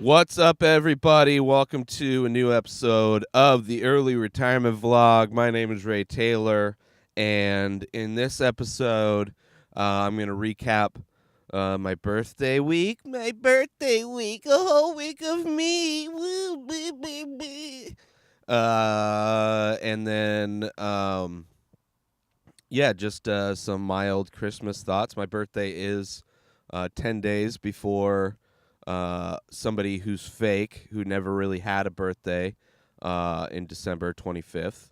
What's up, everybody? Welcome to a new episode of the Early Retirement Vlog. My name is Ray Taylor, and in this episode, I'm going to recap my birthday week. A whole week of me. Woo, bee, bee, bee. And then, just some mild Christmas thoughts. My birthday is 10 days before somebody who's fake, who never really had a birthday in December 25th.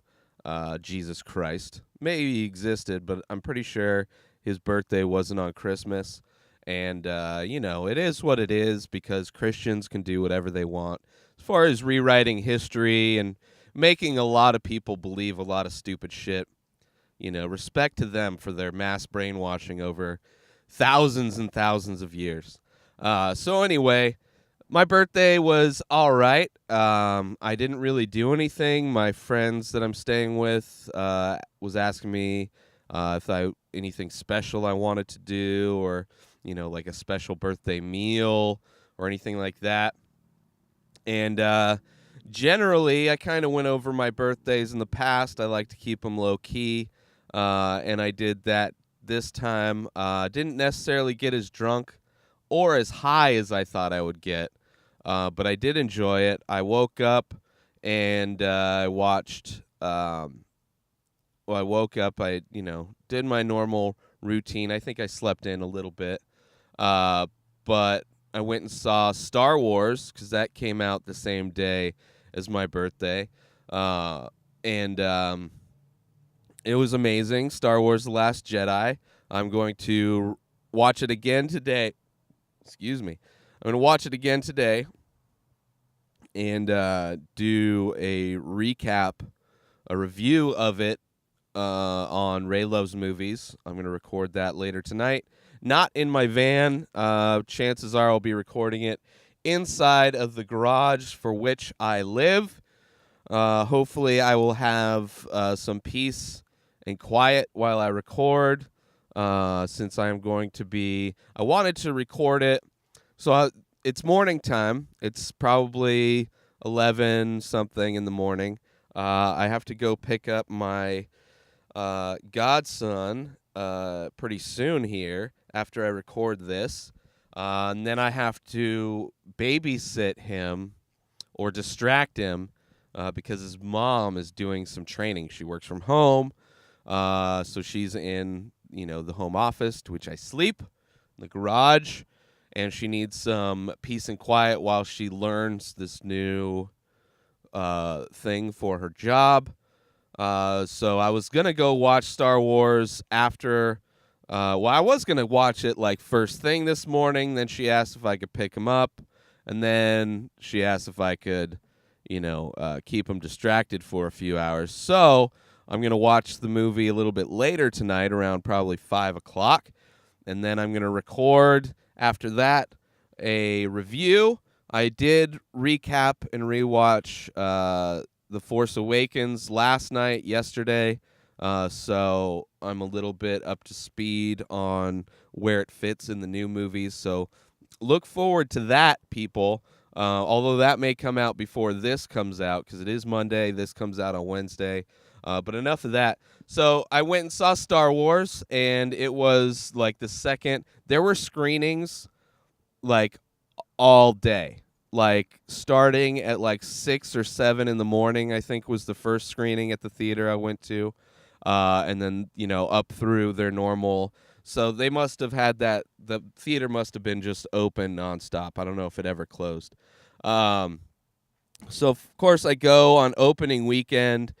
Jesus Christ. Maybe he existed, but I'm pretty sure his birthday wasn't on Christmas. And, it is what it is because Christians can do whatever they want as far as rewriting history and making a lot of people believe a lot of stupid shit. Respect to them for their mass brainwashing over thousands and thousands of years. So anyway, my birthday was all right. I didn't really do anything. My friends that I'm staying with was asking me if anything special I wanted to do, or like a special birthday meal or anything like that. And generally, I kind of went over my birthdays in the past. I like to keep them low key, and I did that this time. Didn't necessarily get as drunk or as high as I thought I would get, but I did enjoy it. I woke up and I watched. I woke up. I did my normal routine. I think I slept in a little bit, but I went and saw Star Wars because that came out the same day as my birthday, and it was amazing. Star Wars: The Last Jedi. I'm going to watch it again today. Excuse me. I'm going to watch it again today and do a recap, a review of it on Ray Loves Movies. I'm going to record that later tonight. Not in my van. Chances are I'll be recording it inside of the garage for which I live. Hopefully I will have some peace and quiet while I record. Since I wanted to record it. So it's morning time. It's probably 11 something in the morning. I have to go pick up my godson pretty soon here after I record this. And then I have to babysit him or distract him because his mom is doing some training. She works from home. So she's in the home office, to which I sleep, in the garage, and she needs some peace and quiet while she learns this new thing for her job. So I was going to go watch Star Wars after. I was going to watch it like first thing this morning. Then she asked if I could pick him up, and then she asked if I could, keep him distracted for a few hours. So I'm going to watch the movie a little bit later tonight, around probably 5 o'clock. And then I'm going to record, after that, a review. I did recap and rewatch The Force Awakens yesterday. So I'm a little bit up to speed on where it fits in the new movies. So look forward to that, people. Although that may come out before this comes out, because it is Monday. This comes out on Wednesday. But enough of that. So I went and saw Star Wars, and it was like the second. There were screenings like all day, like starting at like 6 or 7 in the morning, I think was the first screening at the theater I went to. And then, up through their normal. So they must have had that. The theater must have been just open nonstop. I don't know if it ever closed. So, of course, I go on opening weekend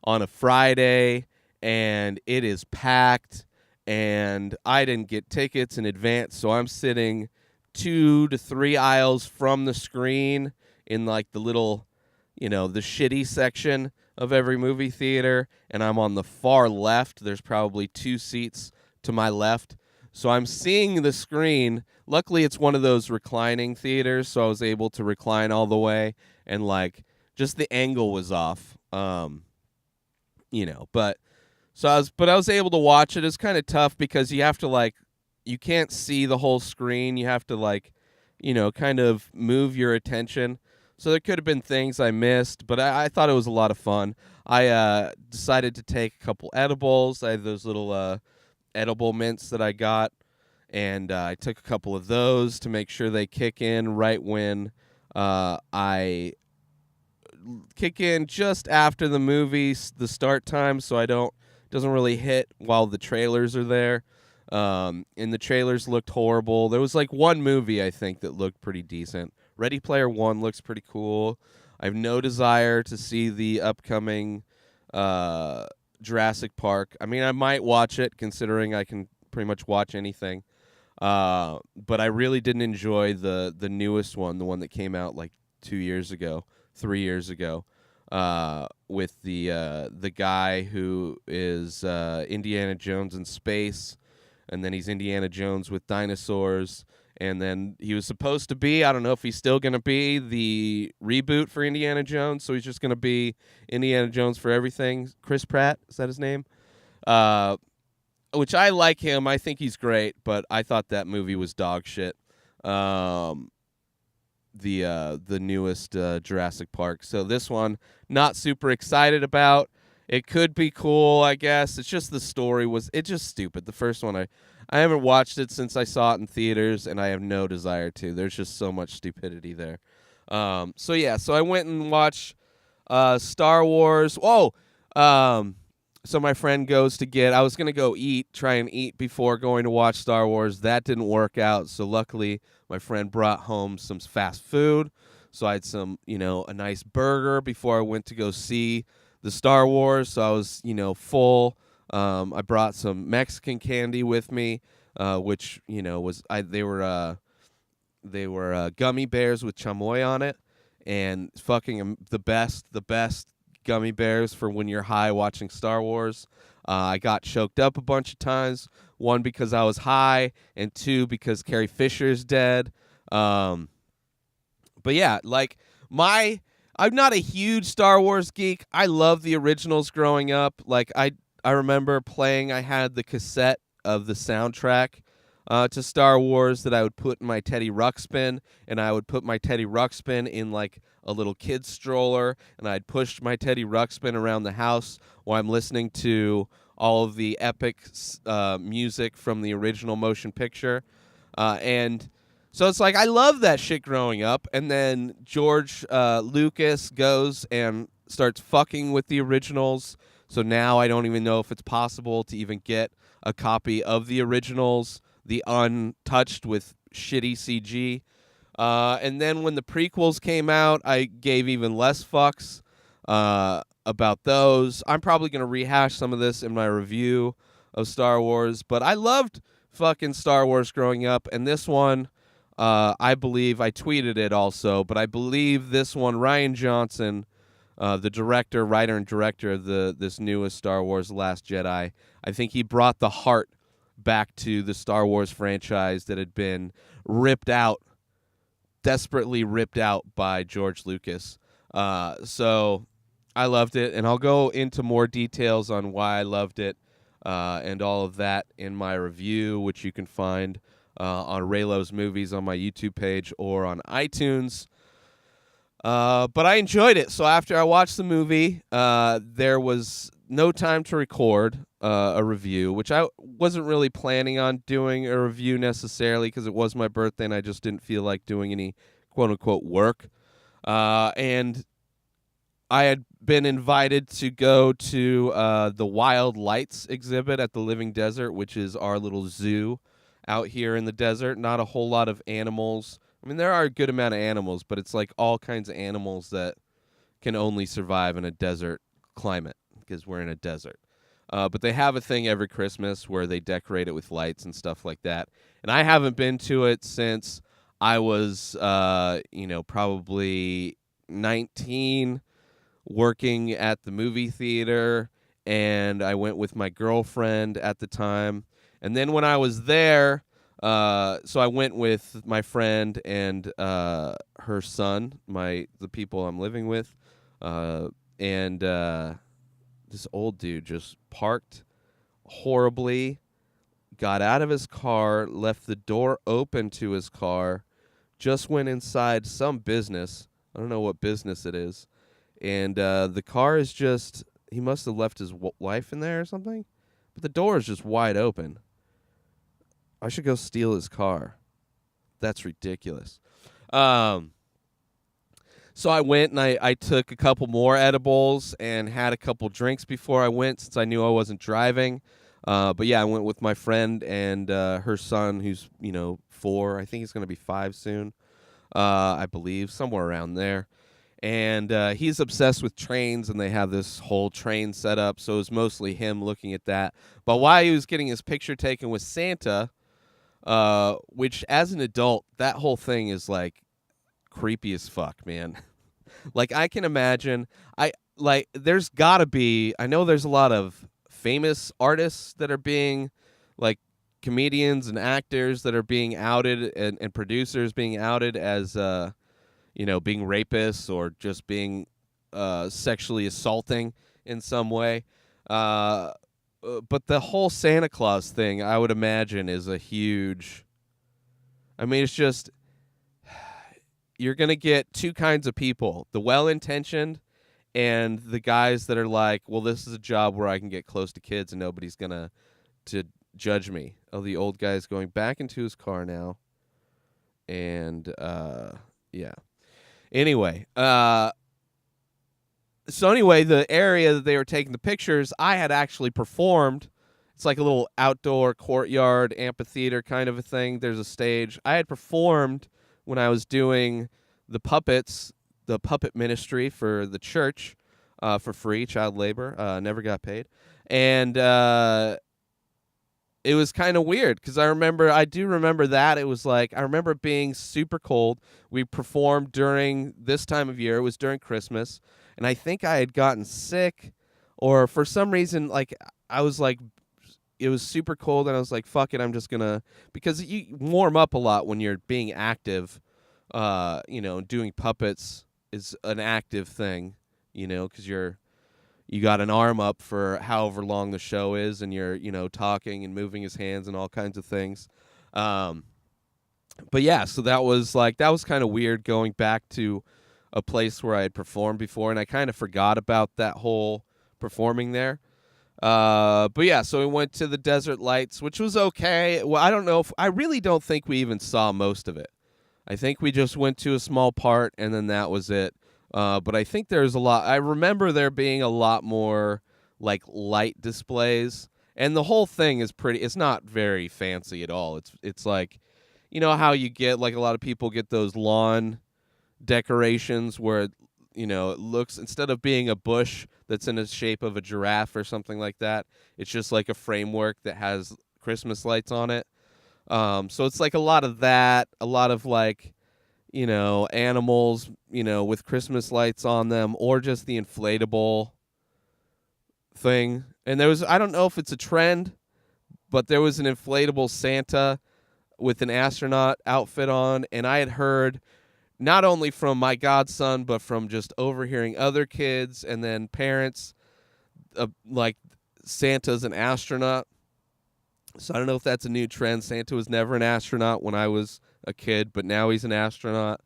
on a Friday, and it is packed, and I didn't get tickets in advance, so I'm sitting 2 to 3 aisles from the screen in like the little, the shitty section of every movie theater, and I'm on the far left. There's probably 2 seats to my left, so I'm seeing the screen. Luckily, it's one of those reclining theaters, so I was able to recline all the way, and like just the angle was off. But I was able to watch it. It's kind of tough because you have to you can't see the whole screen. You have to kind of move your attention. So there could have been things I missed, but I thought it was a lot of fun. I decided to take a couple edibles. I had those little edible mints that I got, and I took a couple of those to make sure they kick in right when I kick in just after the movie, the start time, so I don't doesn't really hit while the trailers are there. And the trailers looked horrible. There was like one movie I think that looked pretty decent. Ready Player One looks pretty cool. I have no desire to see the upcoming Jurassic Park. I mean, I might watch it considering I can pretty much watch anything. But I really didn't enjoy the newest one, the one that came out like 2 years ago, 3 years ago, with the guy who is Indiana Jones in space, and then he's Indiana Jones with dinosaurs, and then he was supposed to be, I don't know if he's still gonna be the reboot for Indiana Jones, so he's just gonna be Indiana Jones for everything. Chris Pratt, is that his name? Uh, which I like him. I think he's great, but I thought that movie was dog shit. Um, the newest Jurassic Park. So this one, not super excited about. It could be cool, I guess. It's just the story it's just stupid. The first one, I haven't watched it since I saw it in theaters, and I have no desire to. There's just so much stupidity there. So I went and watched Star Wars. Whoa. So my friend goes to I was going to go try and eat before going to watch Star Wars. That didn't work out. So luckily, my friend brought home some fast food. So I had some, a nice burger before I went to go see the Star Wars. So I was, full. I brought some Mexican candy with me, which, they were gummy bears with chamoy on it, and fucking the best gummy bears for when you're high watching Star Wars. I got choked up a bunch of times. One, because I was high, and two, because Carrie Fisher's dead. But yeah, like I'm not a huge Star Wars geek. I love the originals growing up. Like I remember playing. I had the cassette of the soundtrack to Star Wars that I would put in my Teddy Ruxpin, and I would put my Teddy Ruxpin in like a little kid's stroller, and I'd push my Teddy Ruxpin around the house while I'm listening to all of the epic music from the original motion picture. And so it's like I love that shit growing up, and then George Lucas goes and starts fucking with the originals. So now I don't even know if it's possible to even get a copy of the originals, the untouched with shitty CG. And then when the prequels came out, I gave even less fucks about those. I'm probably going to rehash some of this in my review of Star Wars, but I loved fucking Star Wars growing up, and this one, I believe, I tweeted it also, but I believe this one, Rian Johnson, the writer and director of this newest Star Wars, The Last Jedi, I think he brought the heart back to the Star Wars franchise that had been desperately ripped out by George Lucas. So I loved it, and I'll go into more details on why I loved it and all of that in my review, which you can find on Raylo's Movies on my YouTube page or on iTunes. But I enjoyed it. So after I watched the movie, there was no time to record a review, which I wasn't really planning on doing a review necessarily because it was my birthday and I just didn't feel like doing any quote-unquote work. And I had been invited to go to the Wild Lights exhibit at the Living Desert, which is our little zoo out here in the desert. Not a whole lot of animals. I mean, there are a good amount of animals, but it's like all kinds of animals that can only survive in a desert climate because we're in a desert. But they have a thing every Christmas where they decorate it with lights and stuff like that. And I haven't been to it since I was, probably 19, working at the movie theater, and I went with my girlfriend at the time. And then when I was there, so I went with my friend and her son, the people I'm living with, and this old dude just parked horribly, got out of his car, left the door open to his car, just went inside some business. I don't know what business it is. And the car is just, he must have left his wife in there or something. But the door is just wide open. I should go steal his car. That's ridiculous. So I went and I took a couple more edibles and had a couple drinks before I went since I knew I wasn't driving. But yeah, I went with my friend and her son, who's 4. I think he's going to be 5 soon. I believe somewhere around there. And he's obsessed with trains, and they have this whole train set up. So it was mostly him looking at that. But while he was getting his picture taken with Santa, which as an adult, that whole thing is like creepy as fuck, man. Like I can imagine, there's gotta be. I know there's a lot of famous artists that are being like comedians and actors that are being outed, and producers being outed as being rapists or just being sexually assaulting in some way. But the whole Santa Claus thing, I would imagine, is a huge. I mean, it's just you're gonna get two kinds of people: the well-intentioned and the guys that are like, "Well, this is a job where I can get close to kids and nobody's gonna to judge me." Oh, the old guy's going back into his car now, and yeah. Anyway, so anyway, the area that they were taking the pictures, I had actually performed. It's like a little outdoor courtyard amphitheater kind of a thing. There's a stage. I had performed when I was doing the puppets, the puppet ministry for the church, for free, child labor. Never got paid. And it was kind of weird because I do remember that. It was like, I remember it being super cold. We performed during this time of year. It was during Christmas. And I think I had gotten sick, or for some reason, like, I was like, it was super cold, and I was like, fuck it, I'm just gonna, because you warm up a lot when you're being active, doing puppets is an active thing, because you got an arm up for however long the show is, and you're, talking and moving his hands and all kinds of things. But yeah, so that was kind of weird going back to a place where I had performed before, and I kind of forgot about that whole performing there. But yeah, so we went to the Desert Lights, which was okay. Well, I really don't think we even saw most of it. I think we just went to a small part, and then that was it. But I think there's a lot. I remember there being a lot more like light displays, and the whole thing is pretty. It's not very fancy at all. It's like, how you get, like, a lot of people get those lawn decorations where it looks, instead of being a bush that's in the shape of a giraffe or something like that, it's just like a framework that has Christmas lights on it. So it's like a lot of that, a lot of like, animals, with Christmas lights on them, or just the inflatable thing. And I don't know if it's a trend, but there was an inflatable Santa with an astronaut outfit on, and I had heard, not only from my godson, but from just overhearing other kids and then parents, like, Santa's an astronaut. So I don't know if that's a new trend. Santa was never an astronaut when I was a kid, but now he's an astronaut.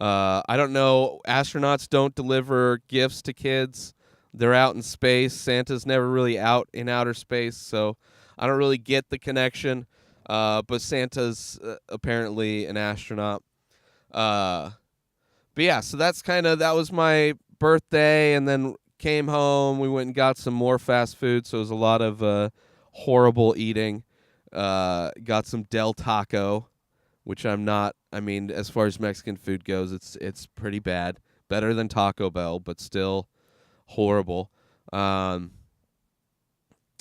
I don't know. Astronauts don't deliver gifts to kids. They're out in space. Santa's never really out in outer space, so I don't really get the connection. But Santa's apparently an astronaut. But yeah, so that was my birthday, and then came home. We went and got some more fast food, so it was a lot of horrible eating. Got some Del Taco, which I'm not. I mean, as far as Mexican food goes, it's pretty bad. Better than Taco Bell, but still horrible. And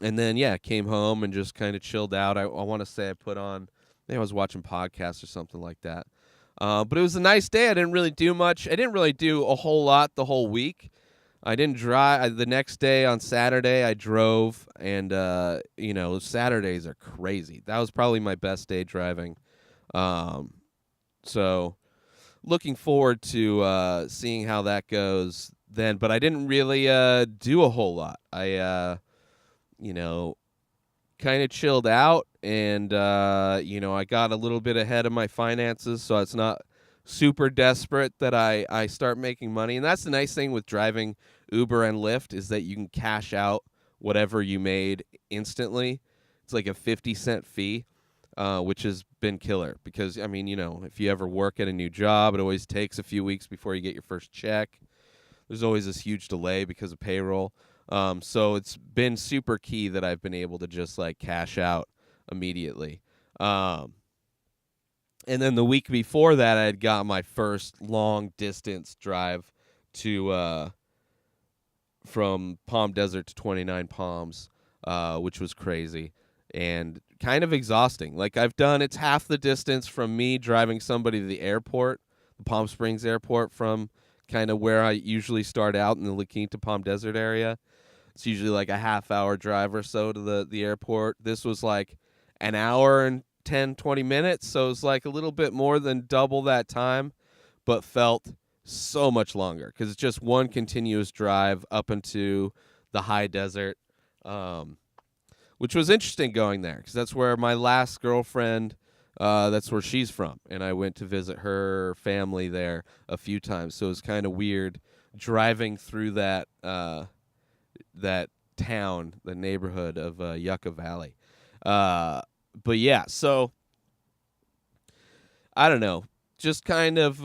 then yeah, came home and just kind of chilled out. I want to say I put on. I think I was watching podcasts or something like that. But it was a nice day. I didn't really do much. I didn't really do a whole lot the whole week. I didn't drive. The next day on Saturday, I drove, and Saturdays are crazy. That was probably my best day driving. So looking forward to seeing how that goes then. But I didn't really do a whole lot. I kind of chilled out, and I got a little bit ahead of my finances, so it's not super desperate that I start making money. And that's the nice thing with driving Uber and Lyft is that you can cash out whatever you made instantly. It's like a 50-cent fee, which has been killer because, I mean, if you ever work at a new job, it always takes a few weeks before you get your first check. There's always this huge delay because of payroll. So it's been super key that I've been able to just like cash out immediately. And then the week before that, I had got my first long distance drive to from Palm Desert to 29 Palms, which was crazy and kind of exhausting. Like it's half the distance from me driving somebody to the airport, the Palm Springs airport, from kind of where I usually start out in the La Quinta Palm Desert area. It's usually like a half-hour drive or so to the airport. This was like an hour and 10, 20 minutes, so it was like a little bit more than double that time, but felt so much longer because it's just one continuous drive up into the high desert, which was interesting going there because that's where my last girlfriend, that's where she's from, and I went to visit her family there a few times, so it was kind of weird driving through that town, the neighborhood of Yucca Valley. But yeah, so I don't know. Just kind of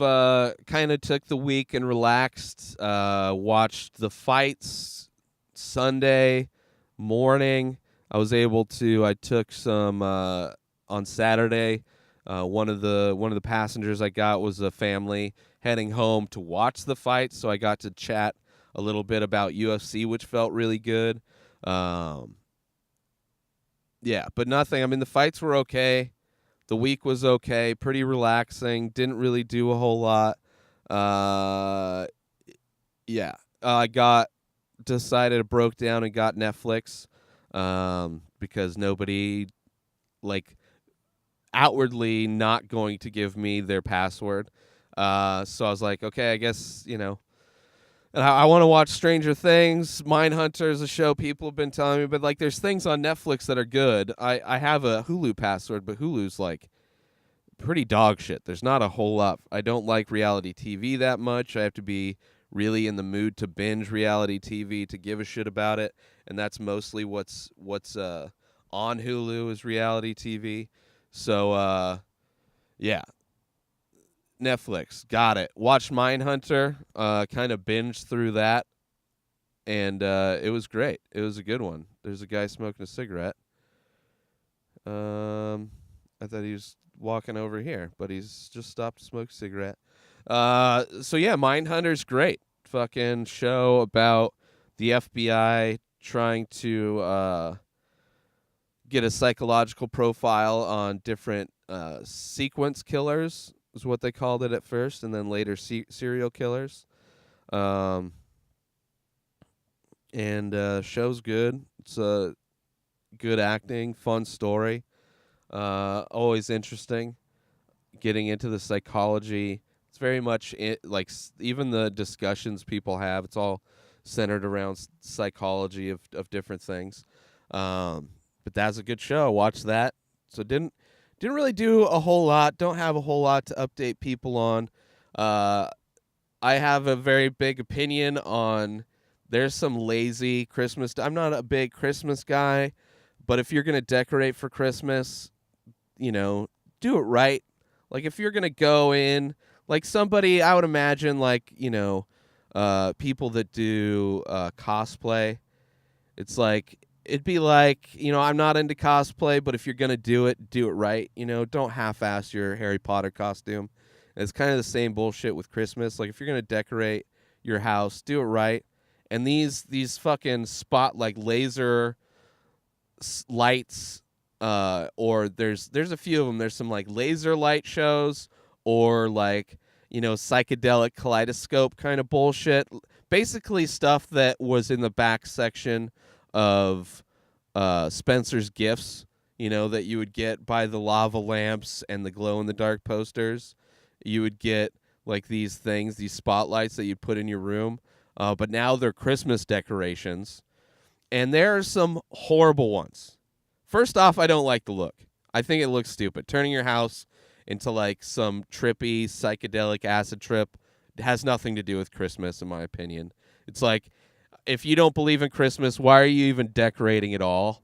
took the week and relaxed. Watched the fights Sunday morning. I took some on Saturday. One of the passengers I got was a family heading home to watch the fight, so I got to chat a little bit about UFC, which felt really good. Yeah, but nothing. I mean, the fights were okay. The week was okay, pretty relaxing. Didn't really do a whole lot. Yeah, I broke down and got Netflix because nobody, like, outwardly not going to give me their password. So I was like, okay, I guess, and I want to watch Stranger Things. Mindhunter is a show people have been telling me, but like there's things on Netflix that are good. I have a Hulu password, but Hulu's like pretty dog shit. There's not a whole lot. I don't like reality TV that much. I have to be really in the mood to binge reality TV to give a shit about it, and that's mostly what's on Hulu is reality TV. So yeah. Netflix, got it. Watched Mindhunter, kind of binged through that, and it was great. It was a good one. There's a guy smoking a cigarette. I thought he was walking over here, but he's just stopped to smoke a cigarette. So yeah, Mindhunter's great. Fucking show about the FBI trying to get a psychological profile on different sequence killers, is what they called it at first, and then later serial killers. And show's good. It's good acting, fun story. Always interesting. Getting into the psychology. It's very much even the discussions people have. It's all centered around psychology of different things. But that's a good show. Watch that. So didn't really do a whole lot. Don't have a whole lot to update people on. I have a very big opinion on. There's some lazy Christmas. I'm not a big Christmas guy, but if you're gonna decorate for Christmas, do it right. Like if you're gonna go in, like somebody, I would imagine, like people that do cosplay. It's like. It'd be like, I'm not into cosplay, but if you're going to do it right. Don't half-ass your Harry Potter costume. And it's kind of the same bullshit with Christmas. Like, if you're going to decorate your house, do it right. And these fucking like laser lights, or there's a few of them. There's some, like, laser light shows or, like, psychedelic kaleidoscope kind of bullshit. Basically stuff that was in the back section of Spencer's Gifts, that you would get by the lava lamps and the glow-in-the-dark posters. You would get, like, these spotlights that you'd put in your room, but now they're Christmas decorations, and there are some horrible ones. First off, I don't like the look. I think it looks stupid. Turning your house into like some trippy psychedelic acid trip. It has nothing to do with Christmas, in my opinion. It's like, if you don't believe in Christmas, why are you even decorating at all?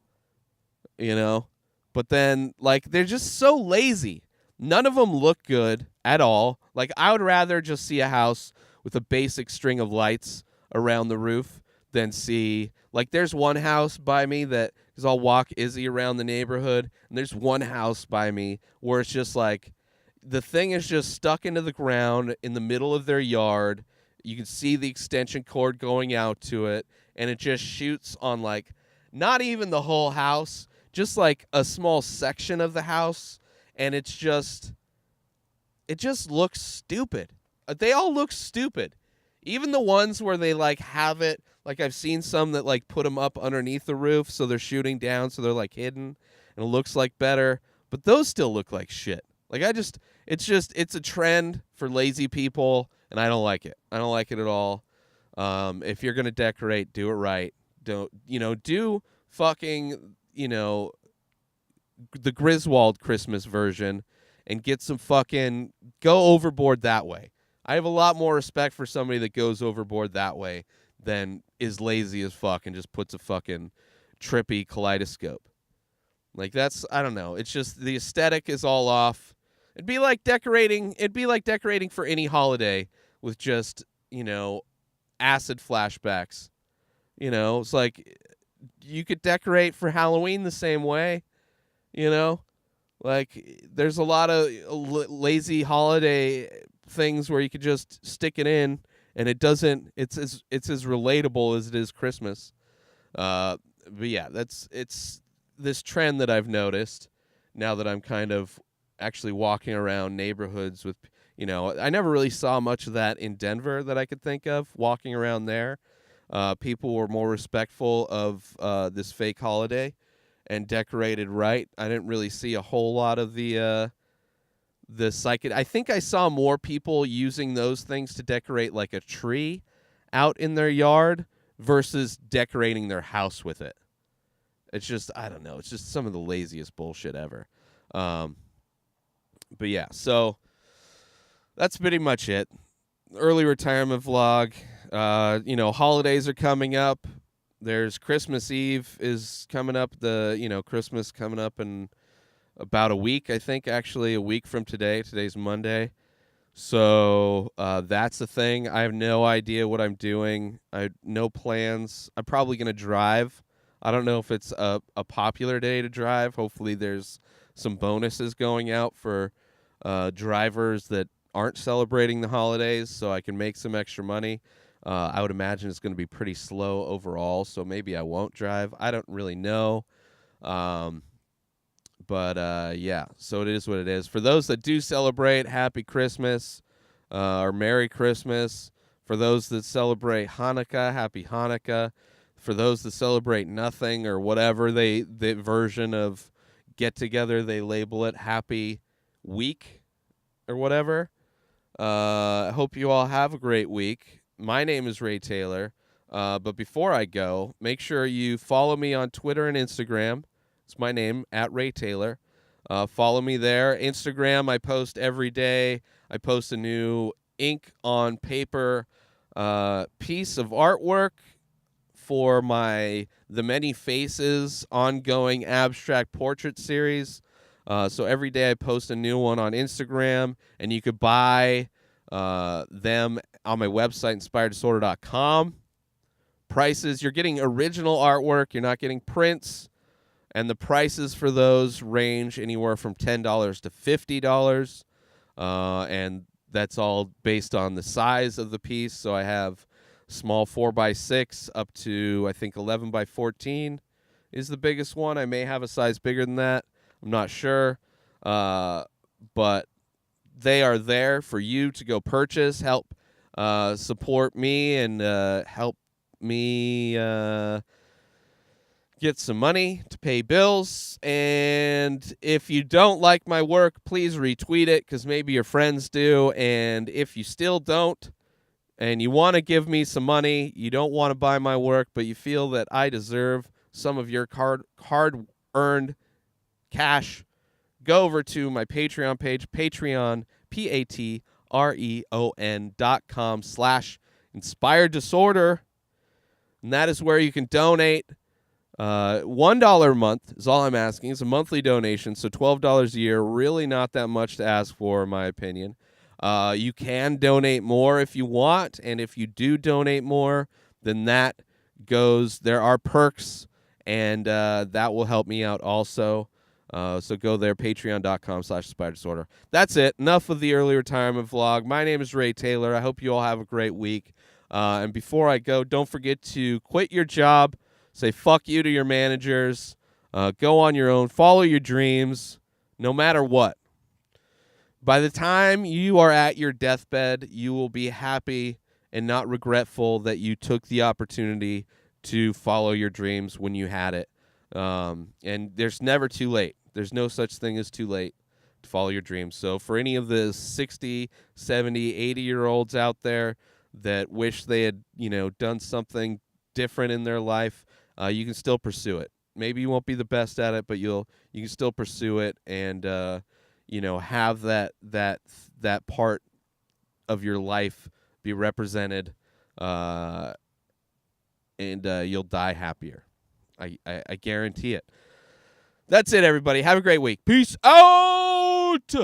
You know? But then, like, they're just so lazy. None of them look good at all. Like, I would rather just see a house with a basic string of lights around the roof than see, like, there's one house by me that, because I'll walk Izzy around the neighborhood, and there's one house by me where it's just like, the thing is just stuck into the ground in the middle of their yard. You can see the extension cord going out to it, and it just shoots on, like, not even the whole house, just like a small section of the house, and it just looks stupid. They all look stupid. Even the ones where they like have it, like I've seen some that like put them up underneath the roof so they're shooting down so they're like hidden and it looks like better, but those still look like shit. Like it's a trend for lazy people and I don't like it. I don't like it at all. If you're going to decorate, do it right. Do fucking, the Griswold Christmas version and get some fucking, go overboard that way. I have a lot more respect for somebody that goes overboard that way than is lazy as fuck and just puts a fucking trippy kaleidoscope. Like, that's, I don't know. It's just the aesthetic is all off. It'd be like decorating for any holiday with just, acid flashbacks. It's like you could decorate for Halloween the same way, Like, there's a lot of lazy holiday things where you could just stick it in and it's as relatable as it is Christmas. But yeah, it's this trend that I've noticed now that I'm kind of actually walking around neighborhoods with, I never really saw much of that in Denver that I could think of walking around there. People were more respectful of this fake holiday and decorated right. I didn't really see a whole lot of the I think I saw more people using those things to decorate like a tree out in their yard versus decorating their house with it. It's just, I don't know. It's just some of the laziest bullshit ever. But yeah, so that's pretty much it. Early retirement vlog. Holidays are coming up. There's Christmas Eve is coming up. Christmas coming up in about a week, I think, actually, a week from today. Today's Monday. So that's the thing. I have no idea what I'm doing. I have no plans. I'm probably going to drive. I don't know if it's a popular day to drive. Hopefully there's some bonuses going out for drivers that aren't celebrating the holidays so I can make some extra money. I would imagine it's going to be pretty slow overall, so maybe I won't drive. I don't really know. But yeah, so it is what it is. For those that do celebrate, Happy Christmas or Merry Christmas. For those that celebrate Hanukkah, Happy Hanukkah. For those that celebrate nothing or whatever the version of get together, they label it Happy Week or whatever. I hope you all have a great week. My name is Ray Taylor. But before I go, make sure you follow me on Twitter and Instagram. It's my name, @RayTaylor. Follow me there. Instagram, I post every day. I post a new ink on paper piece of artwork for The Many Faces ongoing abstract portrait series. So every day I post a new one on Instagram, and you could buy them on my website, inspireddisorder.com. Prices, you're getting original artwork. You're not getting prints. And the prices for those range anywhere from $10 to $50. And that's all based on the size of the piece. So I have small 4x6 up to, I think, 11x14 is the biggest one. I may have a size bigger than that. I'm not sure. But they are there for you to go purchase, help support me, and help me get some money to pay bills. And if you don't like my work, please retweet it because maybe your friends do. And if you still don't and you want to give me some money, you don't want to buy my work, but you feel that I deserve some of your hard-earned cash, go over to my Patreon page, Patreon, patreon.com/inspired disorder. And that is where you can donate. $1 a month is all I'm asking. It's a monthly donation, so $12 a year, really not that much to ask for, in my opinion. You can donate more if you want, and if you do donate more, then that goes. There are perks, and that will help me out also. So go there, patreon.com/inspired disorder. That's it. Enough of the early retirement vlog. My name is Ray Taylor. I hope you all have a great week. And before I go, don't forget to quit your job. Say fuck you to your managers. Go on your own. Follow your dreams, no matter what. By the time you are at your deathbed, you will be happy and not regretful that you took the opportunity to follow your dreams when you had it. And there's never too late. There's no such thing as too late to follow your dreams. So for any of the 60, 70, 80-year-olds out there that wish they had, done something different in their life, you can still pursue it. Maybe you won't be the best at it, but you can still pursue it and have that part of your life be represented, and you'll die happier. I guarantee it. That's it, everybody. Have a great week. Peace out.